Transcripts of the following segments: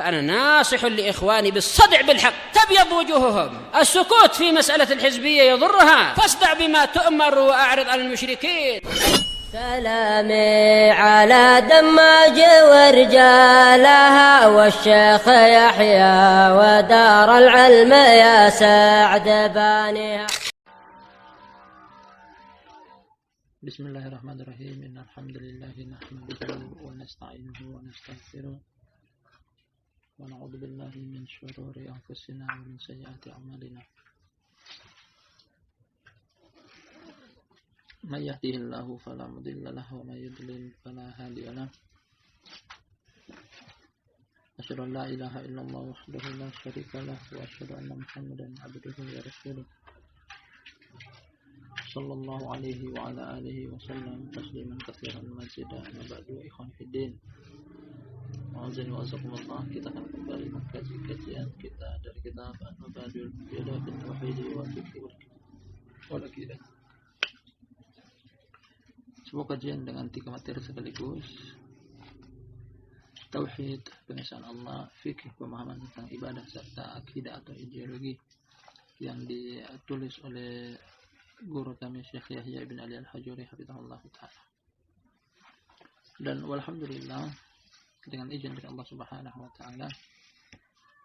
فأنا ناصح لإخواني بالصدع بالحق تبيض وجوههم. السكوت في مسألة الحزبية يضرها، فاصدع بما تؤمر وأعرض عن المشركين. سلامي على دماج ورجالها والشيخ يحيى ودار العلم يا سعد بانيها. بسم الله الرحمن الرحيم. إن الحمد لله نحمده ونستعينه ونستغفره ونعوذ بالله من شرور أنفسنا ومن سيئات أعمالنا. من يهده الله فلا مضل له ومن يضلل فلا هادي له. أشهد أن لا إله إلا الله وحده لا شريك له وأشهد أن محمدا عبده ورسوله صلى الله عليه وعلى آله وسلم تسليما كثيرا مزيدا. أما بعد إخوان في الدين, wa'azani wa'azakumullah, kita akan kembali mengkaji kajian kita dari kitab Al-Mabadi'ul Mufidah fi Tauhid wa Fiqh wal Aqidah. Sebuah kajian dengan 3 materi sekaligus: tauhid, pengesahan Allah, fikih, pemahaman tentang ibadah, serta akidah atau ideologi, yang ditulis oleh guru kami Syekh Yahya bin Ali Al-Hajuri hafizahullah ta'ala. Dan walhamdulillah, dengan izin dari Allah Subhanahu wa taala,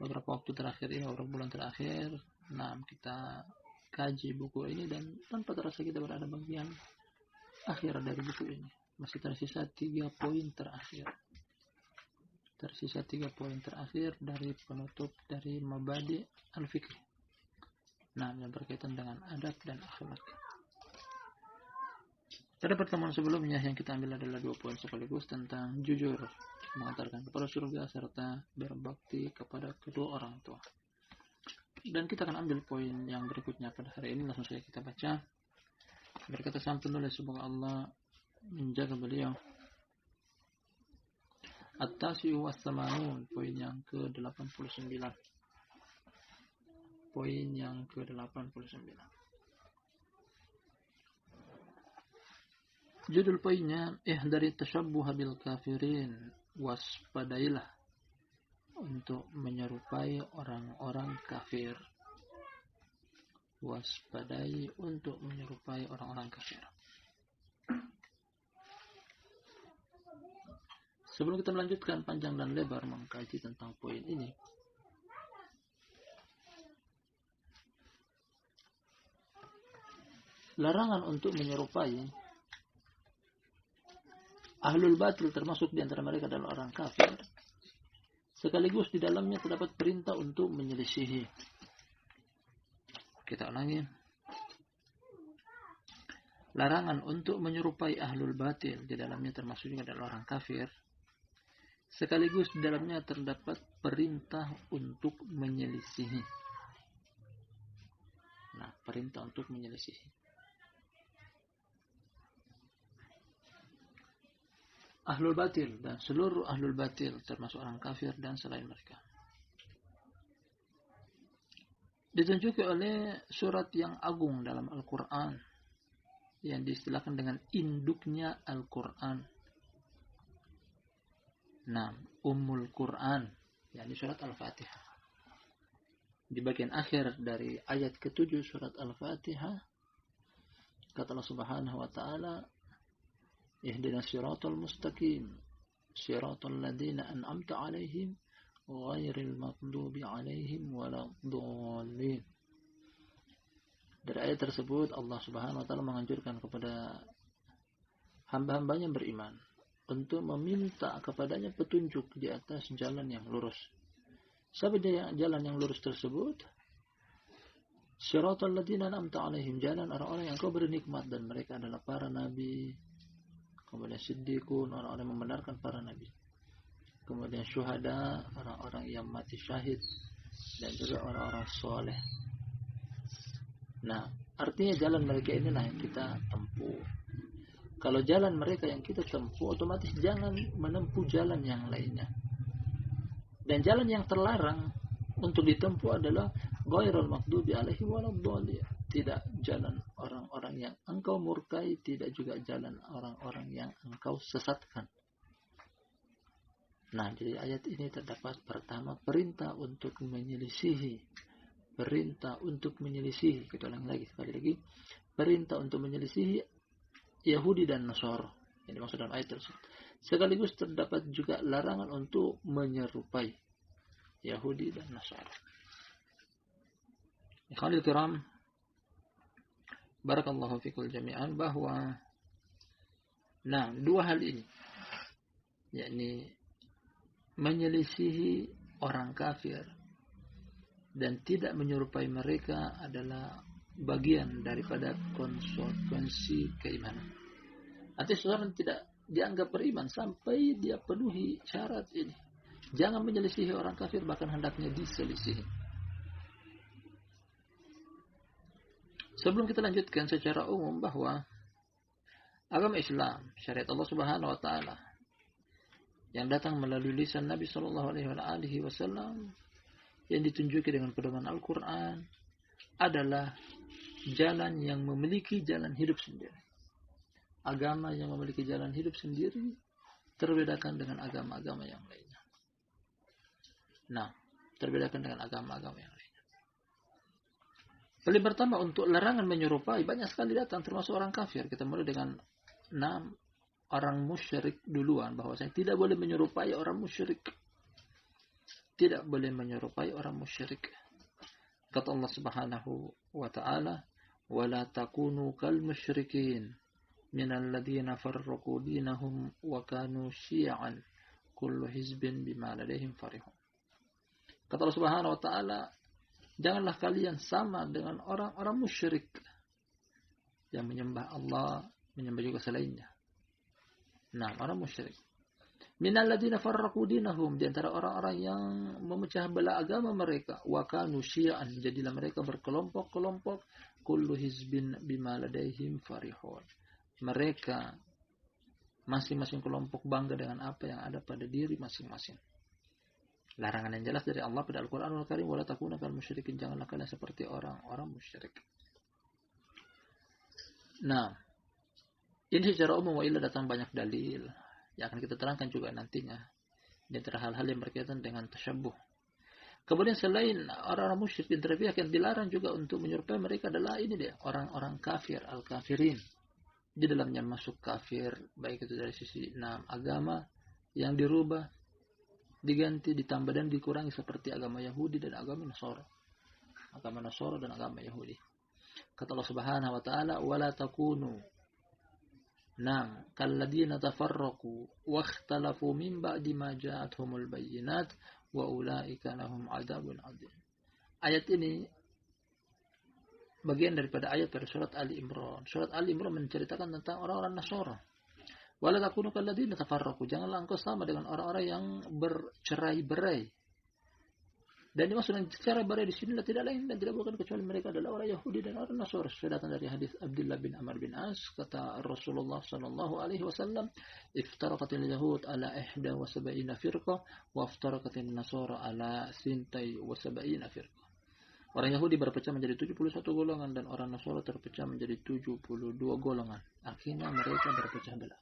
beberapa waktu terakhir ini, beberapa bulan terakhir, kita kaji buku ini, dan tanpa terasa kita berada bagian akhir dari buku ini. Masih tersisa 3 poin terakhir. Tersisa 3 poin terakhir dari penutup dari Mabadi Al-Fikri. Yang berkaitan dengan adab dan akhlak. Pada pertemuan sebelumnya yang kita ambil adalah 2 poin sekaligus tentang jujur, mengantarkan kepada surga, serta berbakti kepada kedua orang tua. Dan kita akan ambil poin yang berikutnya pada hari ini. Langsung saja kita baca. Berkata sang penulis, semoga Allah menjaga beliau. At-Tasi'u was-Samanun, poin yang ke-89. Poin yang ke-89. Judul poinnya, ihdari tasyabbuha bil kafirin, waspadailah untuk menyerupai orang-orang kafir. Waspadai untuk menyerupai orang-orang kafir. Sebelum kita melanjutkan panjang dan lebar mengkaji tentang poin ini, larangan untuk menyerupai ahlul batil, termasuk di antara mereka adalah orang kafir, sekaligus di dalamnya terdapat perintah untuk menyelisihi. Kita ulangi. Larangan untuk menyerupai ahlul batil, di dalamnya termasuk juga adalah orang kafir, sekaligus di dalamnya terdapat perintah untuk menyelisihi. Perintah untuk menyelisihi. Ahlul batil dan seluruh ahlul batil, termasuk orang kafir dan selain mereka, ditunjuki oleh surat yang agung dalam Al-Quran, yang diistilahkan dengan induknya Al-Quran. Ummul Quran, yakni surat Al-Fatihah. Di bagian akhir dari ayat ke-7 surat Al-Fatihah, kata Allah Subhanahu wa ta'ala, ihdinas siratal mustaqim siratal ladzina an'amta 'alaihim ghairil maghdubi 'alaihim waladdallin. Dari ayat tersebut Allah Subhanahu wa taala menganjurkan kepada hamba-hambanya beriman untuk meminta kepadanya petunjuk di atas jalan yang lurus. Siapa dia jalan yang lurus tersebut? Siratal ladzina an'amta 'alaihim, jalan orang-orang yang Kau beri nikmat, dan mereka adalah para nabi, kemudian siddiqun, orang-orang yang membenarkan para nabi, kemudian syuhada, orang-orang yang mati syahid, dan juga orang-orang soleh. Artinya jalan mereka inilah yang kita tempuh. Kalau jalan mereka yang kita tempuh, otomatis jangan menempuh jalan yang lainnya. Dan jalan yang terlarang untuk ditempuh adalah ghairul maghdubi alaihim waladdallin, tidak jalan orang-orang yang engkau murkai, tidak juga jalan orang-orang yang engkau sesatkan. Nah, jadi ayat ini terdapat pertama perintah untuk menyelisihi. Perintah untuk menyelisihi. Kita ulangi lagi sekali lagi. Perintah untuk menyelisihi Yahudi dan Nasara. Yang dimaksud dalam ayat tersebut. Sekaligus terdapat juga larangan untuk menyerupai Yahudi dan Nasara. Ikhwanil kiram, barakallahu fikul jami'an, bahwa dua hal ini, yakni menyelisihi orang kafir dan tidak menyerupai mereka adalah bagian daripada konsekuensi keimanan. Artinya seseorang tidak dianggap beriman sampai dia penuhi syarat ini. Jangan menyelisihi orang kafir, bahkan hendaknya diselisihi. Sebelum kita lanjutkan secara umum bahwa agama Islam, syariat Allah Subhanahu wa taala yang datang melalui lisan Nabi sallallahu alaihi wasallam yang ditunjuki dengan pedoman Al-Qur'an adalah jalan yang memiliki jalan hidup sendiri. Agama yang memiliki jalan hidup sendiri terbedakan dengan agama-agama yang lainnya. Terbedakan dengan agama-agama yang lainnya. Paling pertama untuk larangan menyerupai banyak sekali datang termasuk orang kafir. Kita mulai dengan orang musyrik duluan, bahwasanya tidak boleh menyerupai orang musyrik. Tidak boleh menyerupai orang musyrik. Kata Allah Subhanahu wa taala, "Wa la takunu kal musyrikin minal ladzina farraqu dinahum wa kanu syi'an kullu hizbin bima ladaihim farihun." Kata Allah Subhanahu wa taala, janganlah kalian sama dengan orang-orang musyrik yang menyembah Allah, menyembah juga selainnya. Orang musyrik. Minal ladzina farraqu dinahum, di antara orang-orang yang memecah belah agama mereka, wa kanu syi'an, jadilah mereka berkelompok-kelompok, kullu hizbin bima ladaihim farihun. Mereka masing-masing kelompok bangga dengan apa yang ada pada diri masing-masing. Larangan yang jelas dari Allah pada Al-Qur'anul Karim, wala takuna kal musyrikin, janganlah kalian seperti orang-orang musyrik. Ini secara umum, wa illa datang banyak dalil yang akan kita terangkan juga nantinya di antara hal-hal yang berkaitan dengan tasyabbuh. Kemudian selain orang-orang musyrik, di antara pihak yang dilarang juga untuk menyerupai mereka adalah ini dia, orang-orang kafir, al-kafirin. Di dalamnya masuk kafir, baik itu dari sisi agama yang dirubah, diganti, ditambah dan dikurangi seperti agama Yahudi dan agama Nasara. Agama Nasara dan agama Yahudi. Kata Allah Subhanahu wa taala, "Wala takunu kalladzina tafarraqu wakhtalafu min ba'di ma ja'atuhumul bayyinat wa ulaika lahum 'adzabun 'adzim." Ayat ini bagian daripada ayat pada surat Ali Imran. Surat Ali Imran menceritakan tentang orang-orang Nasara. Wala takunu kalladzina tafarraqu, janganlah engkau sama dengan orang-orang yang bercerai-berai. Dan dimaksud dengan cerai-berai di sini tidak lain dan tidak bukan kecuali mereka adalah orang Yahudi dan orang Nasara. Sudah datang dari hadis Abdullah bin Amr bin As, kata Rasulullah sallallahu alaihi wasallam, "Iftaraqatil yahud ala 71 firqah wa iftaraqatin nasara ala 72 firqah." Orang Yahudi berpecah menjadi 71 golongan dan orang Nasara terpecah menjadi 72 golongan. Akhirnya mereka berpecah belah.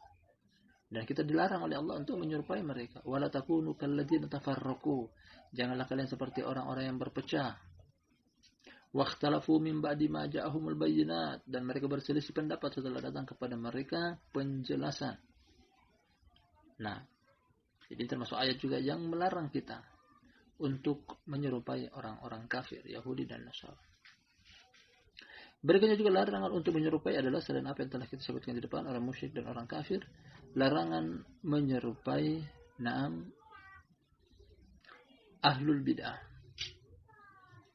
Dan kita dilarang oleh Allah untuk menyerupai mereka. Wala takunu kalladzina tafarraqu, janganlah kalian seperti orang-orang yang berpecah. Wakhtalafu min ba'di ma ja'ahumul bayyinat, dan mereka berselisih pendapat setelah datang kepada mereka penjelasan. Jadi termasuk ayat juga yang melarang kita untuk menyerupai orang-orang kafir, Yahudi dan Nasara. Berikutnya juga larangan untuk menyerupai adalah selain apa yang telah kita sebutkan di depan, orang musyrik dan orang kafir. Larangan menyerupai ahlul bid'ah.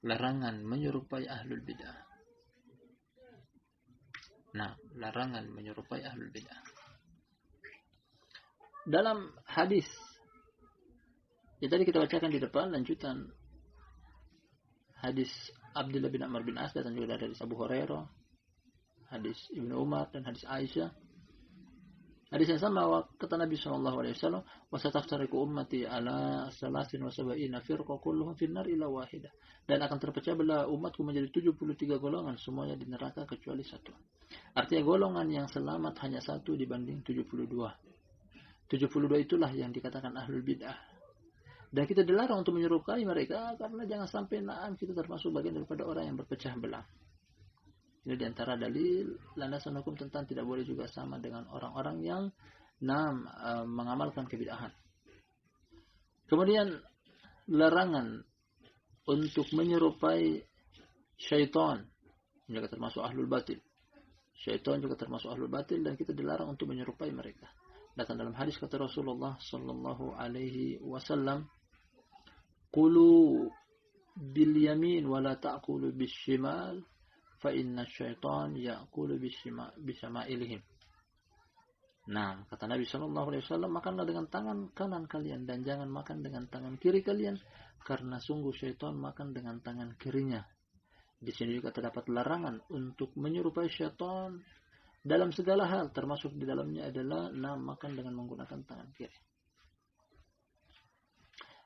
Larangan menyerupai ahlul bid'ah. Larangan menyerupai ahlul bid'ah. Dalam hadis yang tadi kita bacakan di depan, lanjutan hadis Abdullah bin Amr bin As, dan juga dari Abu Hurairah, hadis Ibnu Umar dan hadis Aisyah. Hadis yang sama, kata Nabi SAW, "Wasataftariqu ummati ala 73 firqah kulluhum finnar illa wahidah." Dan akan terpecah belah umatku menjadi 73 golongan, semuanya di neraka kecuali satu. Artinya golongan yang selamat hanya satu dibanding 72. 72 itulah yang dikatakan ahlul bid'ah. Dan kita dilarang untuk menyerupai mereka karena jangan sampai kita termasuk bagian daripada orang yang berpecah belah. Ini diantara dalil landasan hukum tentang tidak boleh juga sama dengan orang-orang yang mengamalkan kebid'ahan. Kemudian larangan untuk menyerupai syaitan juga termasuk ahlul batil. Syaitan juga termasuk ahlul batil dan kita dilarang untuk menyerupai mereka. Datang dalam hadis kata Rasulullah sallallahu alaihi wasallam, "Qulu bil yamin wa la ta'kulu bis shimal, fa inna syaitan ya'kulu bis syama'ilihim." Nah, kata Nabi sallallahu alaihi wasallam, makanlah dengan tangan kanan kalian dan jangan makan dengan tangan kiri kalian karena sungguh syaitan makan dengan tangan kirinya. Di sini juga terdapat larangan untuk menyerupai syaitan dalam segala hal, termasuk di dalamnya adalah makan dengan menggunakan tangan kiri.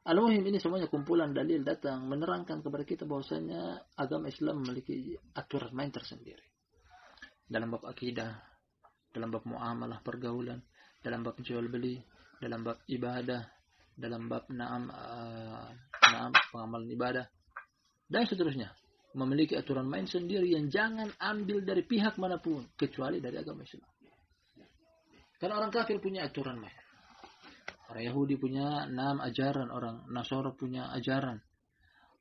Al-muhim, ini semuanya kumpulan dalil datang menerangkan kepada kita bahwasanya agama Islam memiliki aturan main tersendiri. Dalam bab akidah, dalam bab muamalah pergaulan, dalam bab jual beli, dalam bab ibadah, dalam bab pengamalan ibadah, dan seterusnya. Memiliki aturan main sendiri yang jangan ambil dari pihak manapun kecuali dari agama Islam. Karena orang kafir punya aturan main. Orang Yahudi punya ajaran, orang Nasara punya ajaran,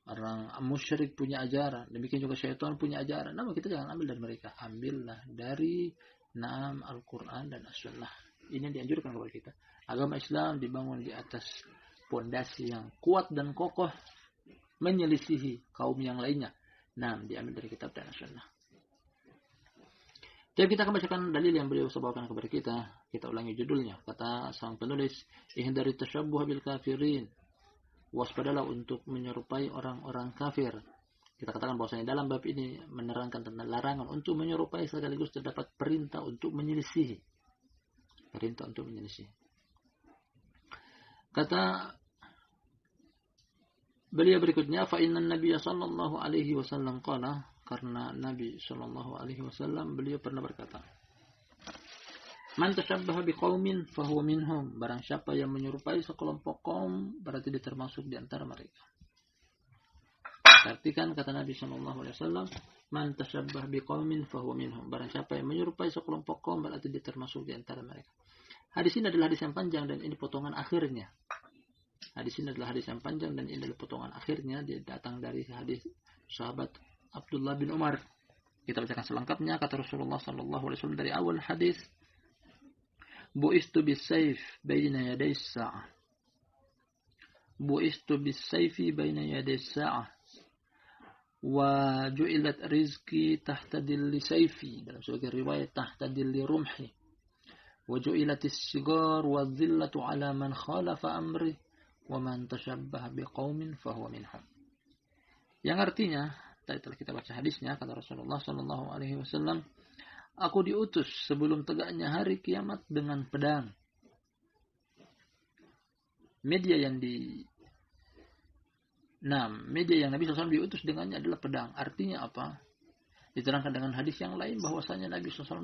orang musyrik punya ajaran, demikian juga syaitan punya ajaran. Namun kita jangan ambil dari mereka, ambillah dari Al-Quran dan As-Sunnah. Ini yang dianjurkan kepada kita. Agama Islam dibangun di atas pondasi yang kuat dan kokoh, menyelisihi kaum yang lainnya. Diambil dari kitab dan As-Sunnah. Jadi kita akan bacakan dalil yang beliau bawakan kepada kita. Kita ulangi judulnya. Kata sang penulis, "Ihdari tasyabbuh bil kafirin." Waspadalah untuk menyerupai orang-orang kafir. Kita katakan bahwasanya dalam bab ini menerangkan tentang larangan untuk menyerupai sekaligus terdapat perintah untuk menyelisihi. Perintah untuk menyelisihi. Kata beliau berikutnya, fa inna Nabiy sallallahu alaihi wasallam qala, karena Nabi sallallahu alaihi wasallam beliau pernah berkata, "Man tashabbaha biqaumin fahuwa minhum." Barang siapa yang menyerupai sekelompok kaum berarti dia termasuk di antara mereka. Artikan kata Nabi sallallahu alaihi wasallam, "Man tashabbaha biqaumin fahuwa minhum." Barang siapa yang menyerupai sekelompok kaum berarti dia termasuk di antara mereka. Hadis ini adalah hadis yang panjang dan ini potongan akhirnya. Hadis ini adalah hadis yang panjang dan ini adalah potongan akhirnya. Dia datang dari hadis sahabat Abdullah bin Umar. Kita bacakan selengkapnya. Kata Rasulullah sallallahu alaihi wasallam dari awal hadis, "Bu'istu bis-sayf baina yaday as-sa'ah." Bu'istu bis-sayfi baina yaday as-sa'ah. Wa ju'ilat rizqi tahta dilli sayfi. Dalam sebagian riwayat tahta dilli rumhi. Wa ju'ilat as-sigar wa dhillatu ala man khalafa amri. Wa man tashabbaha biqaumin fahuwa minhum. Yang artinya, tadi telah kita baca hadisnya, kata Rasulullah sallallahu alaihi wasallam, "Aku diutus sebelum tegaknya hari kiamat dengan pedang." Media yang Nabi SAW diutus dengannya adalah pedang. Artinya apa? Diterangkan dengan hadis yang lain bahwasanya Nabi SAW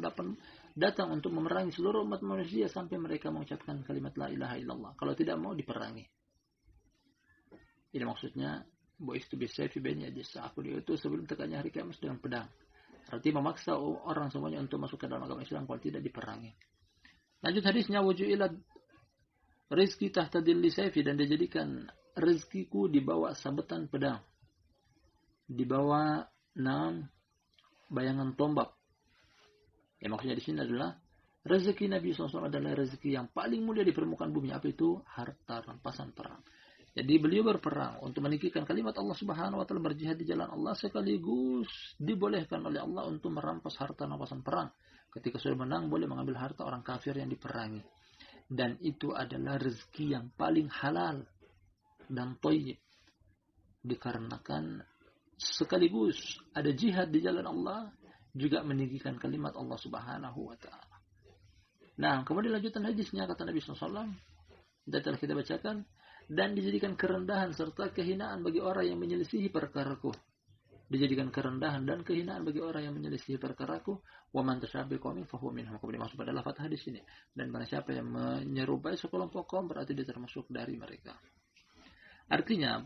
datang untuk memerangi seluruh umat manusia sampai mereka mengucapkan kalimat la ilaha illallah. Kalau tidak mau diperangi. Ini maksudnya, "Bu'istu bis-sayfi baina yaday as-sa'ah." Aku diutus sebelum tegaknya hari kiamat dengan pedang. Artinya memaksa orang semuanya untuk masuk ke dalam agama Islam kalau tidak diperangi. Lanjut hadisnya, "Wuju'ilat rizqi tahta dilli sayfi." Dan dijadikan rezekiku di bawah sabetan pedang. Di bawah bayangan tombak. Yang maksudnya di sini adalah rezeki Nabi SAW adalah rezeki yang paling mulia di permukaan bumi. Apa itu? Harta rampasan perang. Jadi beliau berperang untuk meninggikan kalimat Allah Subhanahu wa taala, berjihad di jalan Allah, sekaligus dibolehkan oleh Allah untuk merampas harta rampasan perang. Ketika sudah menang boleh mengambil harta orang kafir yang diperangi. Dan itu adalah rezeki yang paling halal dan thayyib. Dikarenakan sekaligus ada jihad di jalan Allah, juga meninggikan kalimat Allah Subhanahu wa taala. Nah, kemudian lanjutan hadisnya kata Nabi SAW, dan telah kita bacakan, "Dan dijadikan kerendahan serta kehinaan bagi orang yang menyelisihi perkaraku." dijadikan kerendahan dan kehinaan bagi orang yang menyelisih perkaraku. Wa man tashabbaha biqaumin fahuwa minhum. Kemudian masuk pada lafaz hadis ini. Dan barang siapa yang menyerupai sekelompok kaum berarti dia termasuk dari mereka. Artinya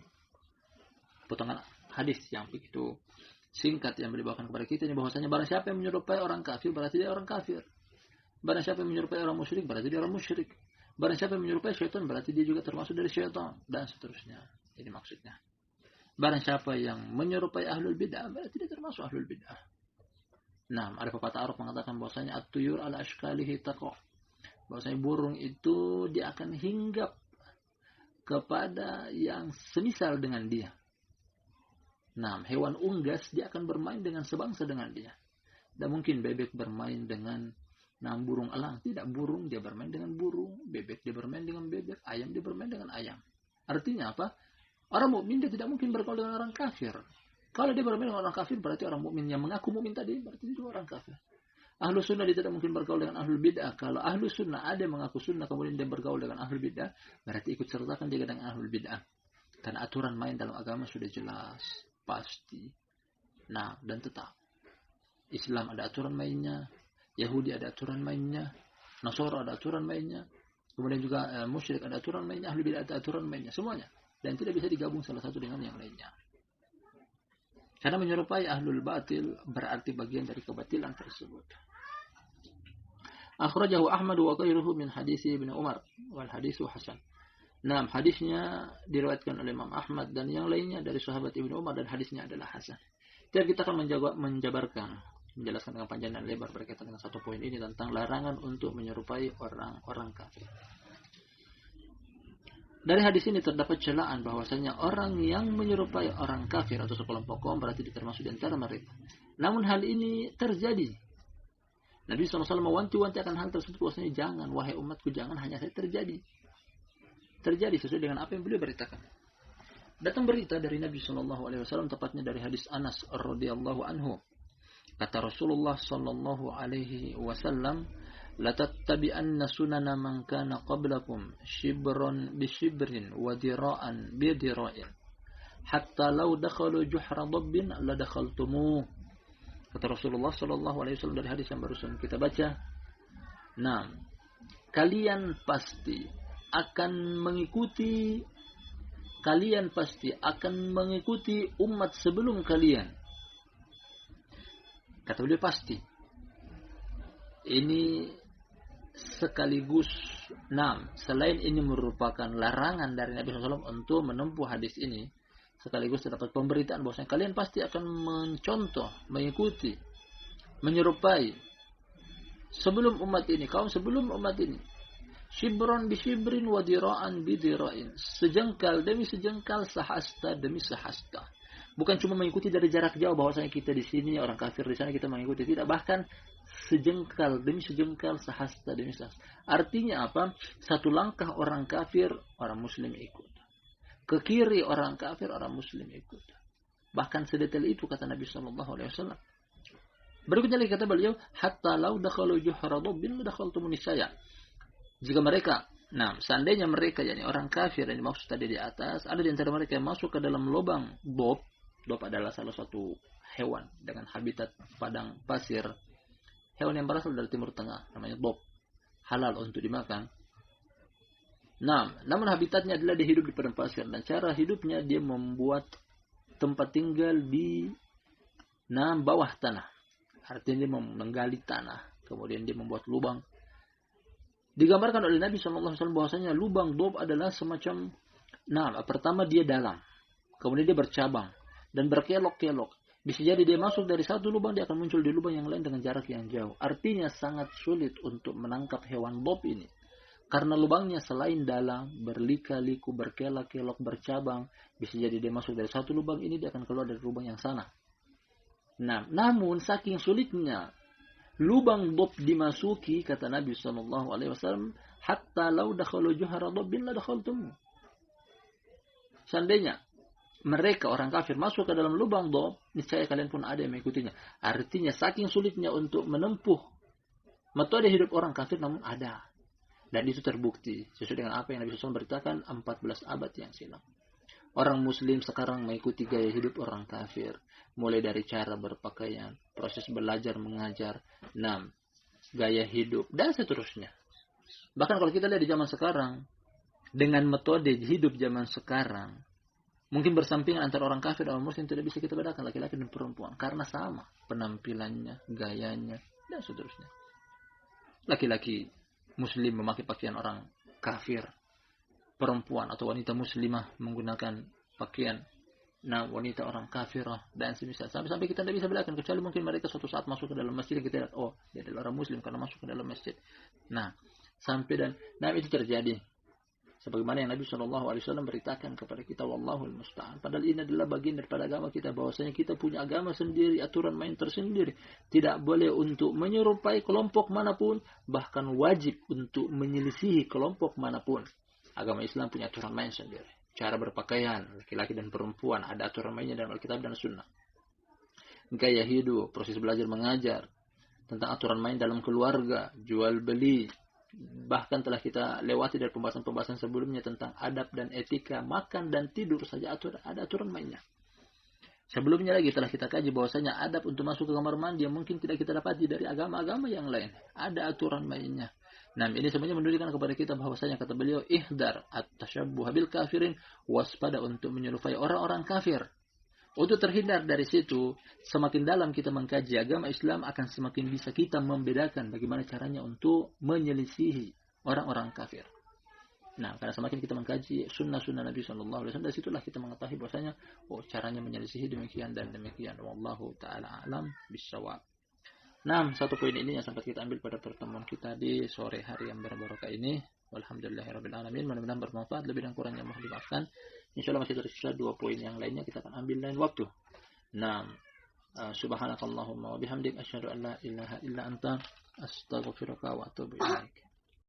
potongan hadis yang begitu singkat yang dibawakan kepada kita ini bahwasanya barang siapa yang menyerupai orang kafir berarti dia orang kafir. Barang siapa yang menyerupai orang musyrik berarti dia orang musyrik. Barang siapa yang menyerupai syaitan berarti dia juga termasuk dari syaitan dan seterusnya. Ini maksudnya. Barang siapa yang menyerupai ahlul bid'ah berarti dia termasuk ahlul bid'ah. Nah, ada pepatah Arab mengatakan bahwasanya at-tuyur ala ashkalihi taqa. Bahwasanya burung itu dia akan hinggap kepada yang semisal dengan dia. Nah, hewan unggas dia akan bermain dengan sebangsa dengan dia. Tidak mungkin bebek bermain dengan burung elang. Tidak, burung dia bermain dengan burung, bebek dia bermain dengan bebek, ayam dia bermain dengan ayam. Artinya apa? Orang mukmin dia tidak mungkin bergaul dengan orang kafir. Kalau dia bermain dengan orang kafir berarti orang mukmin yang mengaku mukmin tadi berarti dia orang kafir. Ahlu sunnah dia tidak mungkin bergaul dengan ahlul bid'ah. Kalau ahlu sunnah ada yang mengaku sunnah kemudian dia bergaul dengan ahlul bid'ah berarti ikut sertakan dia dengan ahlul bid'ah. Dan aturan main dalam agama sudah jelas. Pasti. Nah, dan tetap Islam ada aturan mainnya, Yahudi ada aturan mainnya, Nasara ada aturan mainnya, kemudian juga musyrik ada aturan mainnya, ahli bidah ada aturan mainnya, semuanya. Dan tidak bisa digabung salah satu dengan yang lainnya. Karena menyerupai ahlul batil berarti bagian dari kebatilan tersebut. Akhrajahu Ahmad wa ghairuhu min hadis Ibnu Umar wal hadisu hasan. Nah, hadisnya diriwayatkan oleh Imam Ahmad dan yang lainnya dari sahabat Ibnu Umar dan hadisnya adalah hasan. Jadi kita akan menjabarkan, menjelaskan dengan panjang dan lebar berkaitan dengan satu poin ini tentang larangan untuk menyerupai orang-orang kafir. Dari hadis ini terdapat celaan bahwasanya orang yang menyerupai orang kafir atau sekelompok kaum berarti termasuk di antara mereka. Namun hal ini terjadi. Nabi SAW mewanti-wanti akan hal tersebut bahwasanya jangan, wahai umatku, jangan hanya saya terjadi sesuai dengan apa yang beliau beritakan. Datang berita dari Nabi SAW tepatnya dari hadis Anas radhiyallahu anhu. Kata Rasulullah sallallahu alaihi wasallam, "La tattabi'anna sunana man kana qablakum shibran bi shibrin wa dira'an bi dira'in hatta law dakhalu juhra dabbin la dakhaltumuh." Kata Rasulullah sallallahu alaihi wasallam dari hadis yang barusan kita baca. Nah, kalian pasti akan mengikuti umat sebelum kalian. Kata beliau pasti. Ini sekaligus, selain ini merupakan larangan dari Nabi SAW untuk menempuh hadis ini, sekaligus terdapat pemberitaan bahwasanya kalian pasti akan mencontoh, mengikuti, menyerupai sebelum umat ini, kaum sebelum umat ini. Shibron bi shibrin wa dira'an bi dira'in. Sejengkal demi sejengkal, sahasta demi sahasta. Bukan cuma mengikuti dari jarak jauh bahwasanya kita di sini, orang kafir di sana kita mengikuti, tidak, bahkan sejengkal demi sejengkal, sahasta demi sahasta. Artinya apa? Satu langkah orang kafir, orang muslim ikut. Ke kiri orang kafir, orang muslim ikut. Bahkan sedetail itu kata Nabi sallallahu alaihi wasallam. Berikutnya lagi kata beliau, hatta law dakhalu juhra dabbin la dakhaltumun nisaya. Jika mereka, seandainya mereka, yakni orang kafir yang dimaksud tadi di atas, ada di antara mereka yang masuk ke dalam lubang dob. Dob adalah salah satu hewan dengan habitat padang pasir. Hewan yang berasal dari Timur Tengah, namanya dob. Halal untuk dimakan. Namun habitatnya adalah dia hidup di padang pasir. Dan cara hidupnya dia membuat tempat tinggal di bawah tanah. Artinya dia menggali tanah. Kemudian dia membuat lubang. Digambarkan oleh Nabi SAW bahwasanya lubang dob adalah semacam, pertama dia dalam, kemudian dia bercabang dan berkelok-kelok. Bisa jadi dia masuk dari satu lubang, dia akan muncul di lubang yang lain dengan jarak yang jauh. Artinya sangat sulit untuk menangkap hewan dob ini, karena lubangnya selain dalam, berlika-liku, berkelok-kelok, bercabang. Bisa jadi dia masuk dari satu lubang ini, dia akan keluar dari lubang yang sana. Namun saking sulitnya lubang dob dimasuki, kata Nabi SAW, hatta law dakhalu juhra dabbin la dakhaltum. Seandainya mereka orang kafir masuk ke dalam lubang dob, niscaya kalian pun ada yang mengikutinya. Artinya saking sulitnya untuk menempuh metode hidup orang kafir, namun ada. Dan itu terbukti sesuai dengan apa yang Nabi SAW beritakan 14 abad yang silam. Orang muslim sekarang mengikuti gaya hidup orang kafir. Mulai dari cara berpakaian, proses belajar mengajar, 6, gaya hidup, dan seterusnya. Bahkan kalau kita lihat di zaman sekarang, dengan metode hidup zaman sekarang, mungkin bersampingan antara orang kafir dan orang muslim tidak bisa kita bedakan laki-laki dan perempuan. Karena sama penampilannya, gayanya, dan seterusnya. Laki-laki muslim memakai pakaian orang kafir. Perempuan atau wanita muslimah menggunakan pakaian wanita orang kafirah dan semisal. Sampai kita tidak bisa bedakan, kecuali mungkin mereka suatu saat masuk ke dalam masjid, kita lihat, oh, dia adalah orang muslim karena masuk ke dalam masjid. Itu terjadi. Sebagaimana yang Nabi SAW beritakan kepada kita, wallahul musta'an. Padahal ini adalah bagian daripada agama kita, bahwasanya kita punya agama sendiri, aturan main tersendiri. Tidak boleh untuk menyerupai kelompok manapun, bahkan wajib untuk menyelisihi kelompok manapun. Agama Islam punya aturan main sendiri. Cara berpakaian, laki-laki dan perempuan, ada aturan mainnya dalam Alkitab dan Sunnah. Gaya hidup, proses belajar mengajar, tentang aturan main dalam keluarga, jual beli. Bahkan telah kita lewati dari pembahasan-pembahasan sebelumnya tentang adab dan etika, makan dan tidur saja ada aturan mainnya. Sebelumnya lagi telah kita kaji bahwasanya adab untuk masuk ke kamar mandi yang mungkin tidak kita dapati dari agama-agama yang lain. Ada aturan mainnya. Ini semuanya menunjukkan kepada kita bahwasanya kata beliau, ihdar at-tashabbuh bil kafirin, waspada untuk menyerupai orang-orang kafir. Untuk terhindar dari situ, semakin dalam kita mengkaji agama Islam, akan semakin bisa kita membedakan bagaimana caranya untuk menyelisihi orang-orang kafir. Karena semakin kita mengkaji sunnah-sunnah Nabi SAW, dari situlah kita mengetahui bahwasanya caranya menyelisihi demikian dan demikian. Wallahu ta'ala alam bissawab. Satu poin ini yang sempat kita ambil pada pertemuan kita di sore hari yang berbarokah ini. Walhamdulillahirabbil alamin. Mudah-mudahan bermanfaat, lebih dan kurangnya mohon dimaafkan. Insyaallah masih tersisa 2 poin yang lainnya kita akan ambil lain waktu. Subhanakallahumma wa bihamdik asyhadu an la ilaha illa anta astaghfiruka wa atubu ilaik.